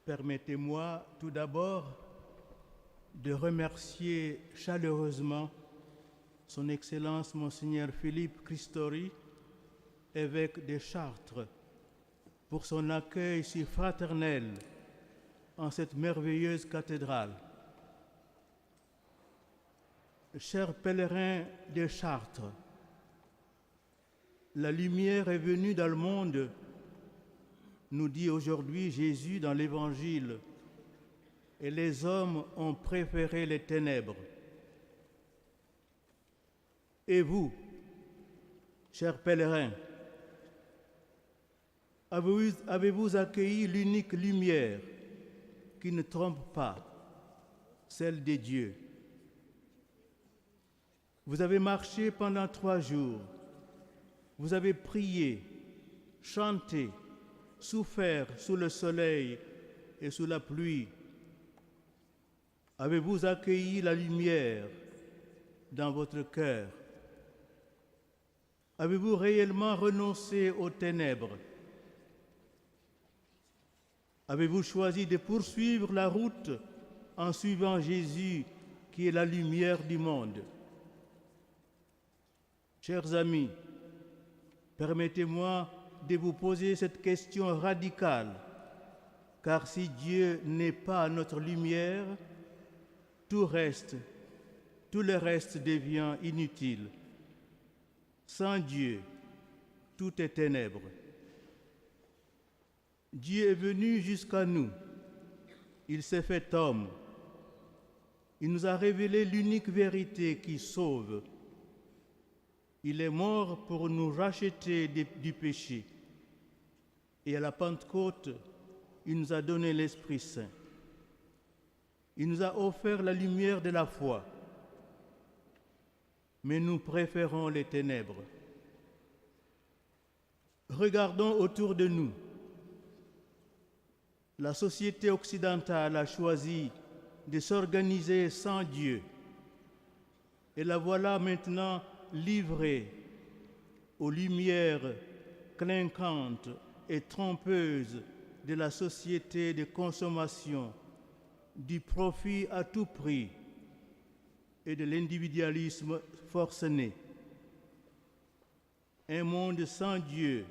Permettez-moi tout d'abord de remercier chaleureusement Son Excellence Monseigneur Philippe Christori, évêque de Chartres, pour son accueil si fraternel en cette merveilleuse cathédrale. Chers pèlerins de Chartres, la lumière est venue dans le monde, nous dit aujourd'hui Jésus dans l'Évangile, et les hommes ont préféré les ténèbres. Et vous, chers pèlerins, avez-vous accueilli l'unique lumière qui ne trompe pas, celle de Dieu? Vous avez marché pendant 3 jours, vous avez prié, chanté, souffert sous le soleil et sous la pluie. Avez-vous accueilli la lumière dans votre cœur? Avez-vous réellement renoncé aux ténèbres? Avez-vous choisi de poursuivre la route en suivant Jésus qui est la lumière du monde? Chers amis, permettez-moi de vous poser cette question radicale, car si Dieu n'est pas notre lumière, tout le reste devient inutile. Sans Dieu, tout est ténèbres. Dieu est venu jusqu'à nous. Il s'est fait homme. Il nous a révélé l'unique vérité qui sauve. Il est mort pour nous racheter du péché. Et à la Pentecôte, il nous a donné l'Esprit Saint. Il nous a offert la lumière de la foi. Mais nous préférons les ténèbres. Regardons autour de nous. La société occidentale a choisi de s'organiser sans Dieu. Et la voilà maintenant livrée aux lumières clinquantes et trompeuses de la société de consommation, du profit à tout prix et de l'individualisme forcené. Un monde sans Dieu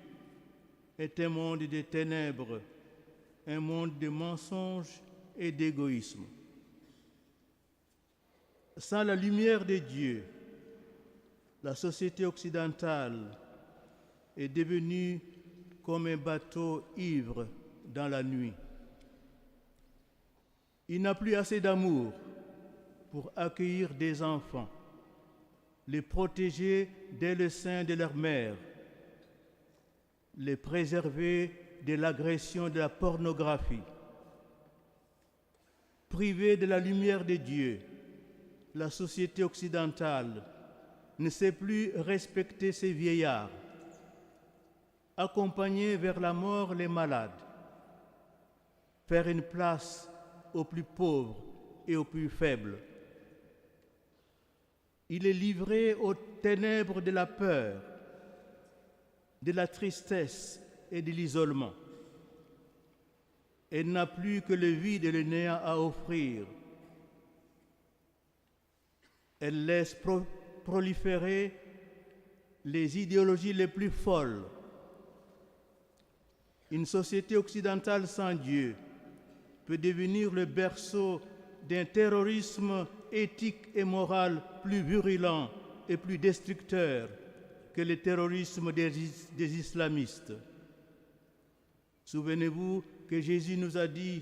est un monde de ténèbres, un monde de mensonges et d'égoïsme. Sans la lumière de Dieu, la société occidentale est devenue comme un bateau ivre dans la nuit. Il n'a plus assez d'amour pour accueillir des enfants, les protéger dès le sein de leur mère, les préserver de l'agression de la pornographie. Privée de la lumière de Dieu, la société occidentale ne sait plus respecter ses vieillards, accompagner vers la mort les malades, faire une place aux plus pauvres et aux plus faibles. Il est livré aux ténèbres de la peur, de la tristesse et de l'isolement. Elle n'a plus que le vide et le néant à offrir. Elle laisse proliférer les idéologies les plus folles. Une société occidentale sans Dieu peut devenir le berceau d'un terrorisme éthique et moral plus virulent et plus destructeur que le terrorisme des islamistes. Souvenez-vous que Jésus nous a dit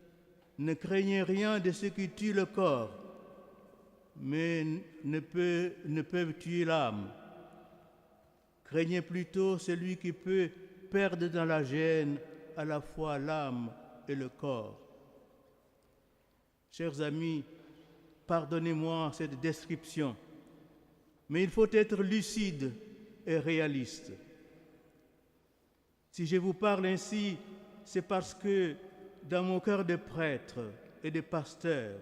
« Ne craignez rien de ce qui tue le corps, mais ne peuvent tuer l'âme. Craignez plutôt celui qui peut perdre dans la gêne à la fois l'âme et le corps. » Chers amis, pardonnez-moi cette description, mais il faut être lucide et réaliste. Si je vous parle ainsi, c'est parce que dans mon cœur de prêtre et de pasteur,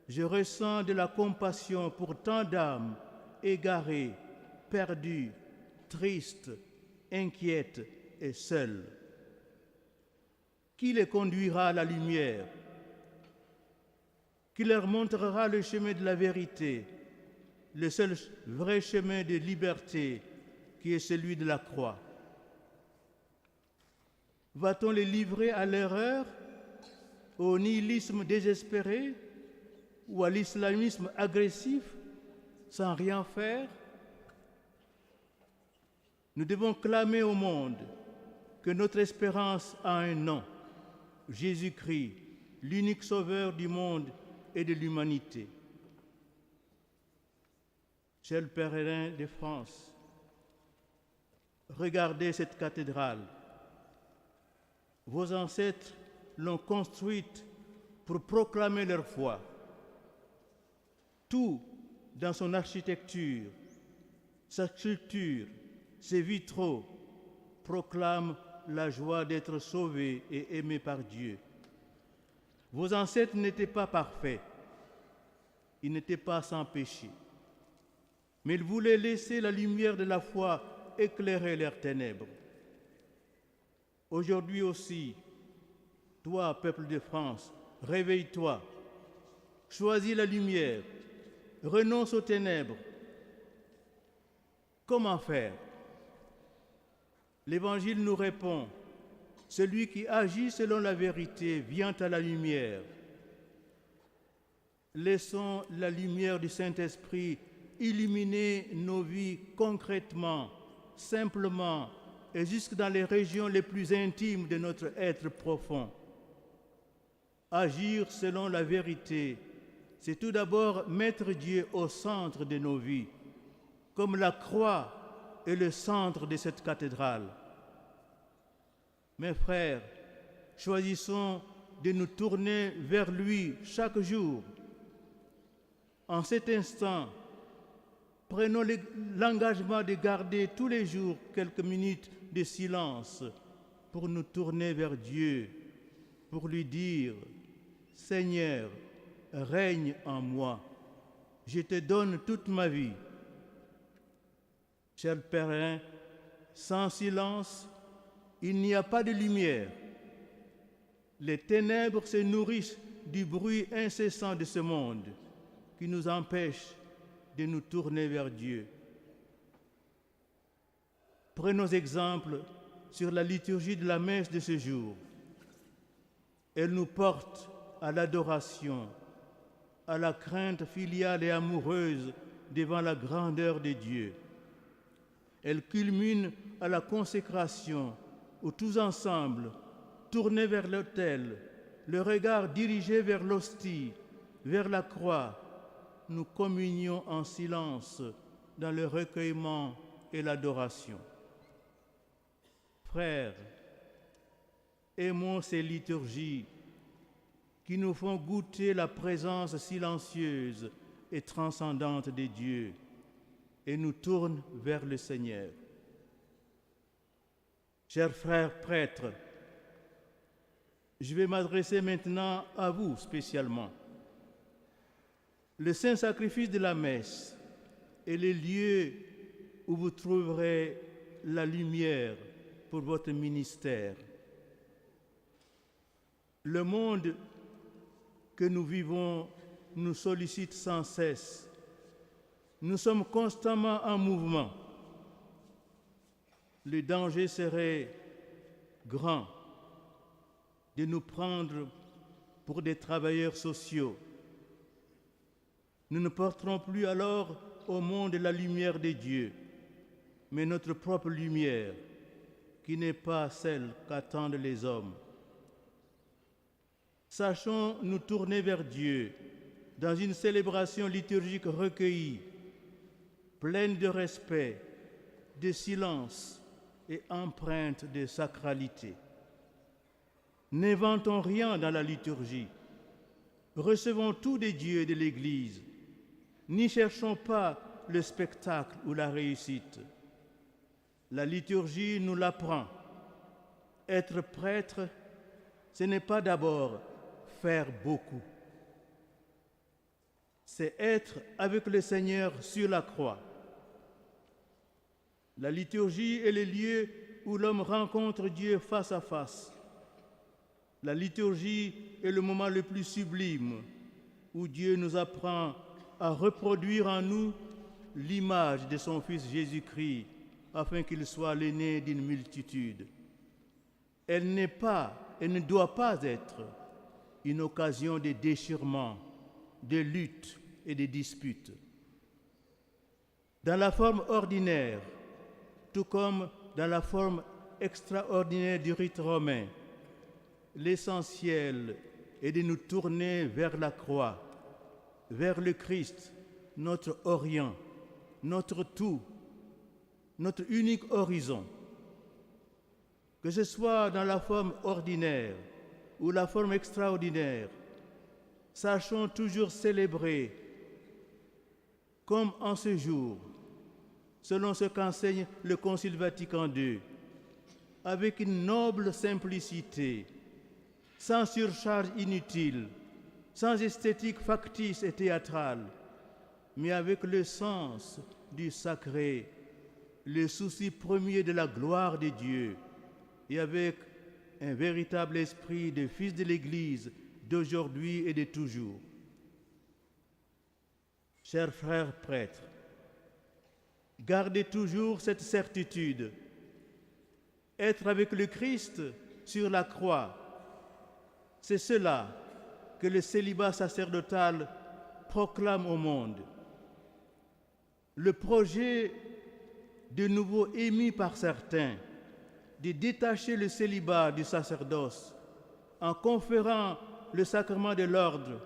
je ressens de la compassion pour tant d'âmes égarées, perdues, tristes, inquiètes et seules. Qui les conduira à la lumière? Qui leur montrera le chemin de la vérité, le seul vrai chemin de liberté qui est celui de la croix? Va-t-on les livrer à l'erreur, au nihilisme désespéré ou à l'islamisme agressif sans rien faire? Nous devons clamer au monde que notre espérance a un nom, Jésus-Christ, l'unique sauveur du monde et de l'humanité. Chers pèlerins de France, regardez cette cathédrale. Vos ancêtres l'ont construite pour proclamer leur foi. Tout dans son architecture, sa sculpture, ses vitraux proclament la joie d'être sauvés et aimés par Dieu. Vos ancêtres n'étaient pas parfaits, ils n'étaient pas sans péché, mais ils voulaient laisser la lumière de la foi éclairer leurs ténèbres. Aujourd'hui aussi, toi, peuple de France, réveille-toi, choisis la lumière, renonce aux ténèbres. Comment faire? L'Évangile nous répond: celui qui agit selon la vérité vient à la lumière. Laissons la lumière du Saint-Esprit illuminer nos vies concrètement, simplement et jusque dans les régions les plus intimes de notre être profond. Agir selon la vérité, c'est tout d'abord mettre Dieu au centre de nos vies, comme la croix est le centre de cette cathédrale. Mes frères, choisissons de nous tourner vers lui chaque jour. En cet instant, prenons l'engagement de garder tous les jours quelques minutes de silence pour nous tourner vers Dieu, pour lui dire: Seigneur, règne en moi, je te donne toute ma vie. Chers pèlerins, sans silence, il n'y a pas de lumière. Les ténèbres se nourrissent du bruit incessant de ce monde qui nous empêche de nous tourner vers Dieu. Prenons exemple sur la liturgie de la messe de ce jour. Elle nous porte à l'adoration, à la crainte filiale et amoureuse devant la grandeur de Dieu. Elle culmine à la consécration où tous ensemble, tournés vers l'autel, le regard dirigé vers l'hostie, vers la croix, nous communions en silence dans le recueillement et l'adoration. Frères, aimons ces liturgies qui nous font goûter la présence silencieuse et transcendante de Dieu et nous tournent vers le Seigneur. Chers frères prêtres, je vais m'adresser maintenant à vous spécialement. Le saint sacrifice de la messe est le lieu où vous trouverez la lumière pour votre ministère. Le monde que nous vivons nous sollicite sans cesse. Nous sommes constamment en mouvement. Le danger serait grand de nous prendre pour des travailleurs sociaux. Nous ne porterons plus alors au monde la lumière de Dieu, mais notre propre lumière, qui n'est pas celle qu'attendent les hommes. Sachons nous tourner vers Dieu dans une célébration liturgique recueillie, pleine de respect, de silence et empreinte de sacralité. N'inventons rien dans la liturgie. Recevons tout des dieux de l'Église. N'y cherchons pas le spectacle ou la réussite. La liturgie nous l'apprend. Être prêtre, ce n'est pas d'abord faire beaucoup. C'est être avec le Seigneur sur la croix. La liturgie est le lieu où l'homme rencontre Dieu face à face. La liturgie est le moment le plus sublime où Dieu nous apprend à reproduire en nous l'image de son Fils Jésus-Christ afin qu'il soit l'aîné d'une multitude. Elle n'est pas et ne doit pas être une occasion de déchirement, de lutte et de disputes. Dans la forme ordinaire, tout comme dans la forme extraordinaire du rite romain, l'essentiel est de nous tourner vers la croix, vers le Christ, notre orient, notre tout, notre unique horizon. Que ce soit dans la forme ordinaire ou la forme extraordinaire, sachons toujours célébrer, comme en ce jour, selon ce qu'enseigne le Concile Vatican II, avec une noble simplicité, sans surcharge inutile, sans esthétique factice et théâtrale, mais avec le sens du sacré, le souci premier de la gloire de Dieu, et avec un véritable esprit de fils de l'Église d'aujourd'hui et de toujours. Chers frères prêtres, gardez toujours cette certitude. Être avec le Christ sur la croix, c'est cela que le célibat sacerdotal proclame au monde. Le projet de nouveau émis par certains de détacher le célibat du sacerdoce en conférant le sacrement de l'ordre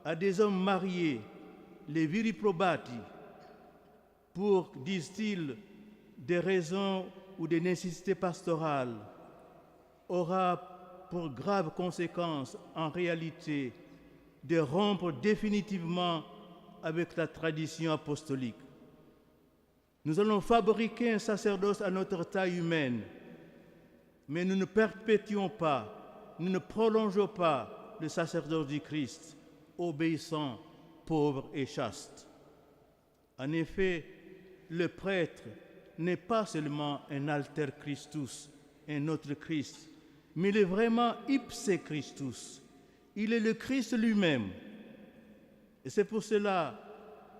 à des hommes mariés, les viri probati, pour, disent-ils, des raisons ou des nécessités pastorales, aura pour grave conséquence, en réalité, de rompre définitivement avec la tradition apostolique. Nous allons fabriquer un sacerdoce à notre taille humaine, mais nous ne perpétuons pas, nous ne prolongeons pas le sacerdoce du Christ, obéissant, pauvre et chaste. En effet, le prêtre n'est pas seulement un alter Christus, un autre Christ, mais il est vraiment ipse Christus. Il est le Christ lui-même. Et c'est pour cela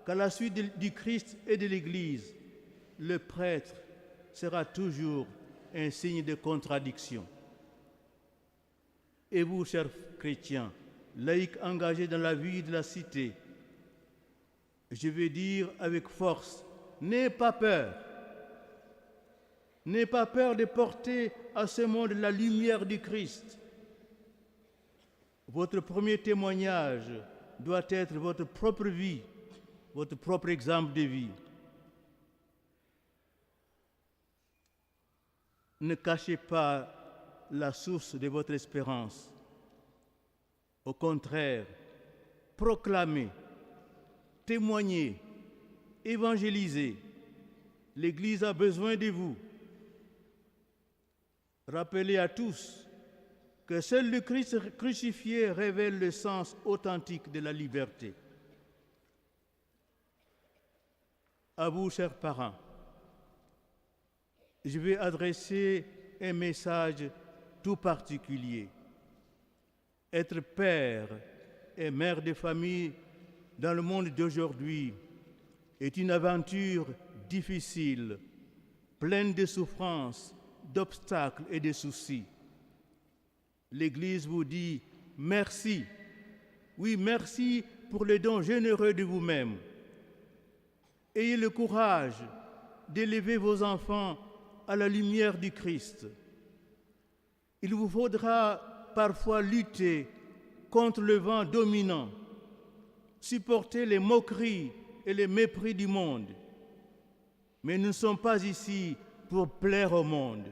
qu'à la suite du Christ et de l'Église, le prêtre sera toujours un signe de contradiction. Et vous, chers chrétiens, laïcs engagés dans la vie de la cité, je veux dire avec force, n'ayez pas peur. N'ayez pas peur de porter à ce monde la lumière du Christ. Votre premier témoignage doit être votre propre vie, votre propre exemple de vie. Ne cachez pas la source de votre espérance. Au contraire, proclamez, témoignez, évangélisez. L'Église a besoin de vous. Rappelez à tous que seul le Christ crucifié révèle le sens authentique de la liberté. À vous, chers parents, je vais adresser un message tout particulier. Être père et mère de famille dans le monde d'aujourd'hui est une aventure difficile, pleine de souffrances, d'obstacles et de soucis. L'Église vous dit merci. Oui, merci pour le don généreux de vous-même. Ayez le courage d'élever vos enfants à la lumière du Christ. Il vous faudra parfois lutter contre le vent dominant, supporter les moqueries et les mépris du monde. Mais nous ne sommes pas ici pour plaire au monde.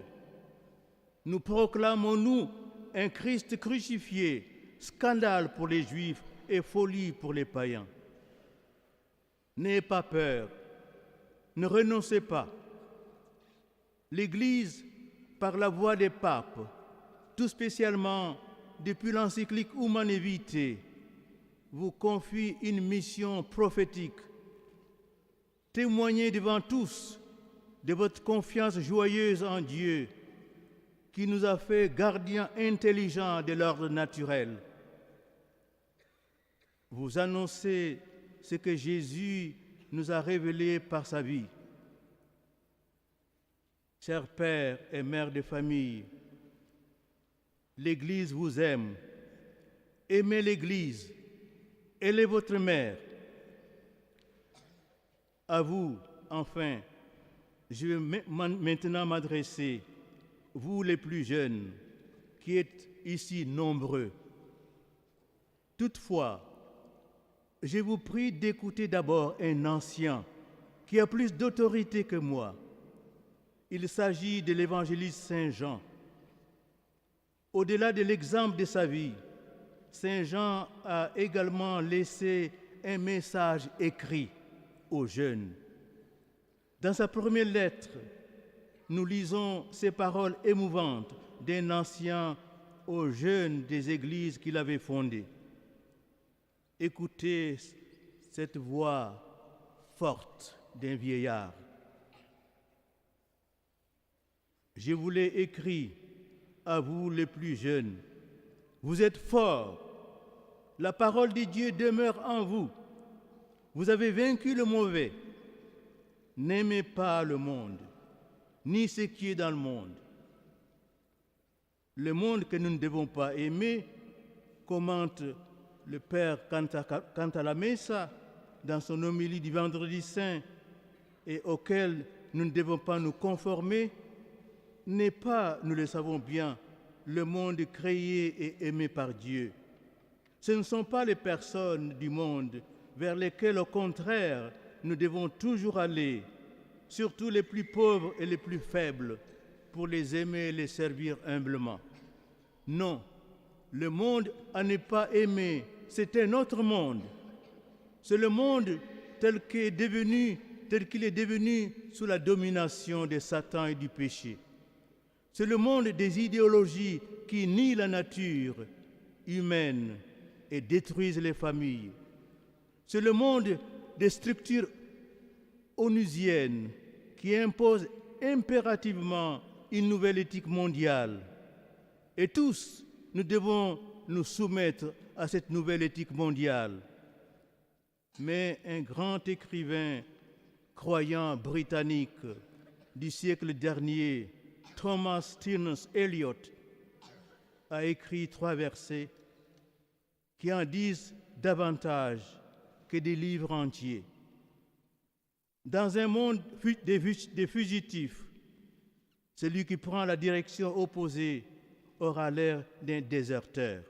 Nous proclamons, nous, un Christ crucifié, scandale pour les Juifs et folie pour les païens. N'ayez pas peur, ne renoncez pas. L'Église, par la voix des papes, tout spécialement depuis l'encyclique Humanae Vitae, vous confie une mission prophétique. Témoignez devant tous de votre confiance joyeuse en Dieu, qui nous a fait gardiens intelligents de l'ordre naturel. Vous annoncez ce que Jésus nous a révélé par sa vie. Chers pères et mères de famille, l'Église vous aime. Aimez l'Église. Elle est votre mère. À vous, enfin, je vais maintenant m'adresser, vous les plus jeunes, qui êtes ici nombreux. Toutefois, je vous prie d'écouter d'abord un ancien qui a plus d'autorité que moi. Il s'agit de l'évangéliste Saint Jean. Au-delà de l'exemple de sa vie, Saint Jean a également laissé un message écrit aux jeunes. Dans sa première lettre, nous lisons ces paroles émouvantes d'un ancien aux jeunes des églises qu'il avait fondées. Écoutez cette voix forte d'un vieillard. Je vous l'ai écrit à vous les plus jeunes. Vous êtes forts. La parole de Dieu demeure en vous. Vous avez vaincu le mauvais. N'aimez pas le monde, ni ce qui est dans le monde. Le monde que nous ne devons pas aimer, commente le Père quant à la Messa, dans son homélie du Vendredi Saint, et auquel nous ne devons pas nous conformer, n'est pas, nous le savons bien, le monde créé et aimé par Dieu. Ce ne sont pas les personnes du monde vers lesquelles, au contraire, nous devons toujours aller, surtout les plus pauvres et les plus faibles, pour les aimer et les servir humblement. Non, le monde à ne pas aimer, c'est un autre monde. C'est le monde tel qu'il est devenu sous la domination de Satan et du péché. C'est le monde des idéologies qui nient la nature humaine et détruisent les familles. C'est le monde des structures onusiennes qui imposent impérativement une nouvelle éthique mondiale. Et tous, nous devons nous soumettre à cette nouvelle éthique mondiale. Mais un grand écrivain croyant britannique du siècle dernier, Thomas Stearns Eliot, a écrit 3 versets qui en disent davantage que des livres entiers. Dans un monde des fugitifs, celui qui prend la direction opposée aura l'air d'un déserteur.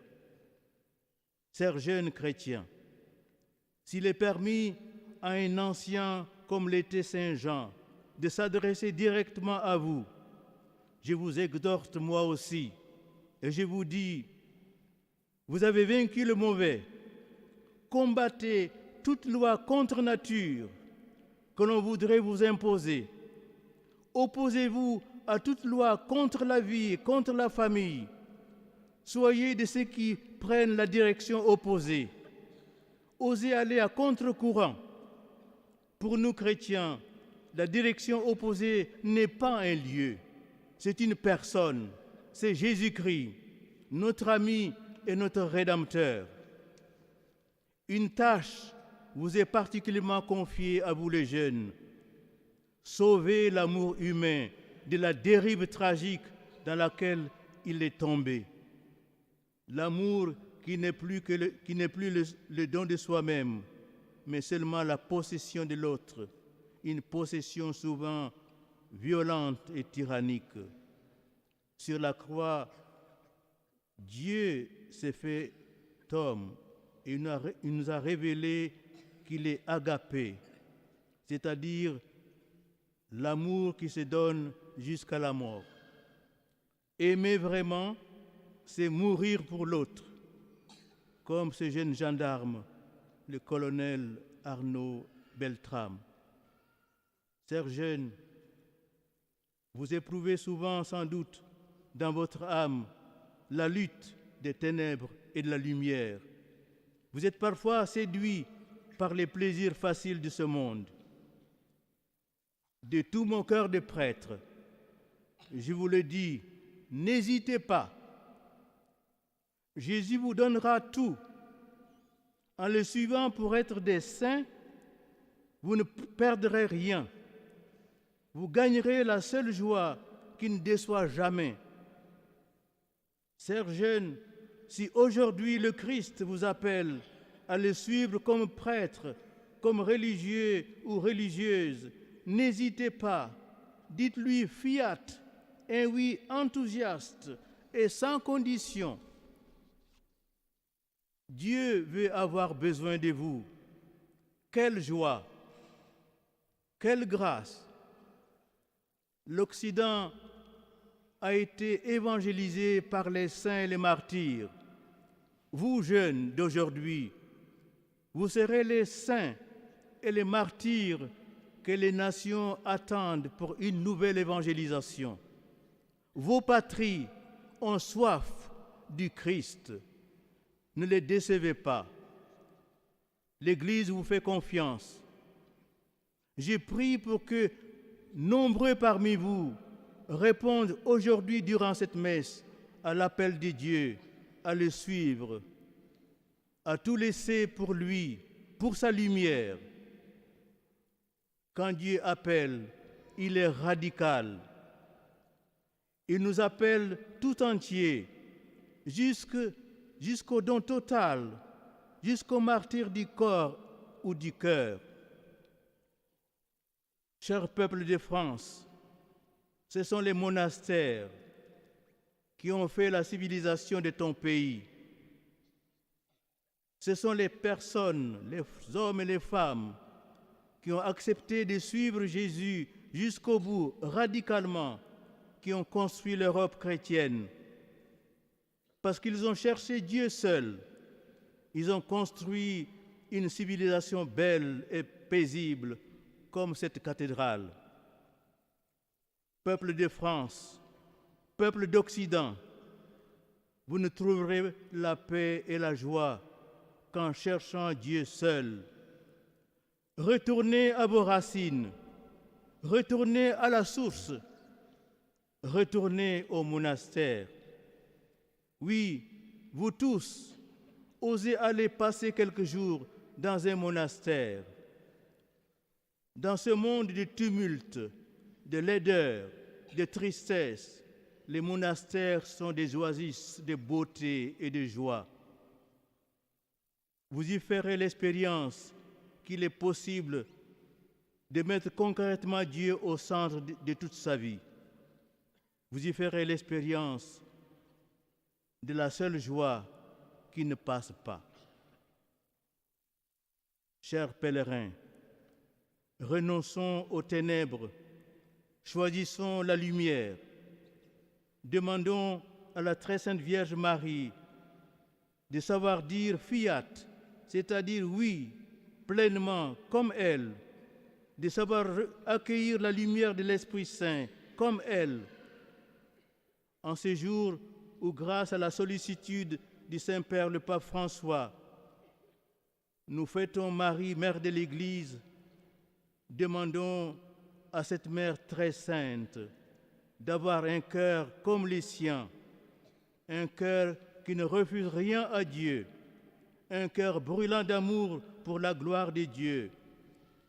Chers jeunes chrétiens, s'il est permis à un ancien comme l'était Saint Jean de s'adresser directement à vous, je vous exhorte moi aussi et je vous dis, vous avez vaincu le mauvais, combattez toute loi contre nature que l'on voudrait vous imposer. Opposez-vous à toute loi contre la vie et contre la famille. Soyez de ceux qui prennent la direction opposée. Osez aller à contre-courant. Pour nous chrétiens, la direction opposée n'est pas un lieu, c'est une personne, c'est Jésus-Christ, notre ami et notre Rédempteur. Une tâche vous est particulièrement confiée à vous les jeunes. Sauvez l'amour humain de la dérive tragique dans laquelle il est tombé. L'amour qui n'est plus le don de soi-même, mais seulement la possession de l'autre, une possession souvent violente et tyrannique. Sur la croix, Dieu s'est fait homme et il nous a révélé qu'il est agapé, c'est-à-dire l'amour qui se donne jusqu'à la mort. Aimer vraiment, c'est mourir pour l'autre, comme ce jeune gendarme, le colonel Arnaud Beltrame. Chers jeunes, vous éprouvez souvent sans doute dans votre âme la lutte des ténèbres et de la lumière. Vous êtes parfois séduits par les plaisirs faciles de ce monde. De tout mon cœur de prêtre, je vous le dis, n'hésitez pas. Jésus vous donnera tout. En le suivant pour être des saints, vous ne perdrez rien. Vous gagnerez la seule joie qui ne déçoit jamais. Chers jeunes, si aujourd'hui le Christ vous appelle à le suivre comme prêtre, comme religieux ou religieuse, n'hésitez pas. Dites-lui fiat, un oui enthousiaste et sans condition. Dieu veut avoir besoin de vous. Quelle joie, quelle grâce. L'Occident a été évangélisé par les saints et les martyrs. Vous, jeunes d'aujourd'hui, vous serez les saints et les martyrs que les nations attendent pour une nouvelle évangélisation. Vos patries ont soif du Christ. Ne les décevez pas. L'Église vous fait confiance. J'ai prié pour que nombreux parmi vous répondent aujourd'hui durant cette messe à l'appel de Dieu, à le suivre, à tout laisser pour lui, pour sa lumière. Quand Dieu appelle, il est radical. Il nous appelle tout entier, jusqu'au don total, jusqu'au martyre du corps ou du cœur. Cher peuple de France, ce sont les monastères qui ont fait la civilisation de ton pays. Ce sont les personnes, les hommes et les femmes qui ont accepté de suivre Jésus jusqu'au bout, radicalement, qui ont construit l'Europe chrétienne. Parce qu'ils ont cherché Dieu seul, ils ont construit une civilisation belle et paisible comme cette cathédrale. Peuple de France, peuple d'Occident, vous ne trouverez la paix et la joie qu'en cherchant Dieu seul. Retournez à vos racines, retournez à la source, retournez au monastère. Oui, vous tous, osez aller passer quelques jours dans un monastère. Dans ce monde de tumulte, de laideur, de tristesse, les monastères sont des oasis de beauté et de joie. Vous y ferez l'expérience qu'il est possible de mettre concrètement Dieu au centre de toute sa vie. Vous y ferez l'expérience de la seule joie qui ne passe pas. Chers pèlerins, renonçons aux ténèbres, choisissons la lumière. Demandons à la très sainte Vierge Marie de savoir dire fiat, c'est-à-dire oui, pleinement, comme elle, de savoir accueillir la lumière de l'Esprit Saint, comme elle. En ce jour où, grâce à la sollicitude du Saint-Père le Pape François, nous fêtons Marie, Mère de l'Église, demandons à cette Mère très sainte d'avoir un cœur comme les siens, un cœur qui ne refuse rien à Dieu, un cœur brûlant d'amour pour la gloire de Dieu,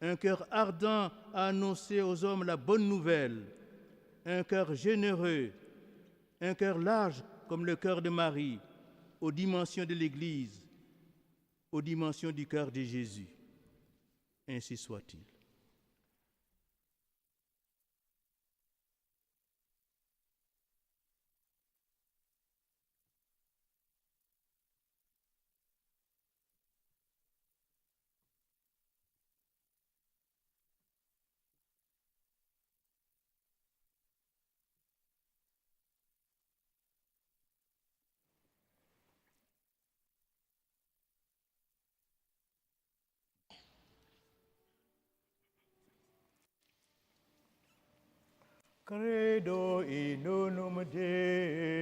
un cœur ardent à annoncer aux hommes la bonne nouvelle, un cœur généreux, un cœur large comme le cœur de Marie, aux dimensions de l'Église, aux dimensions du cœur de Jésus. Ainsi soit-il. Credo in unum Dei.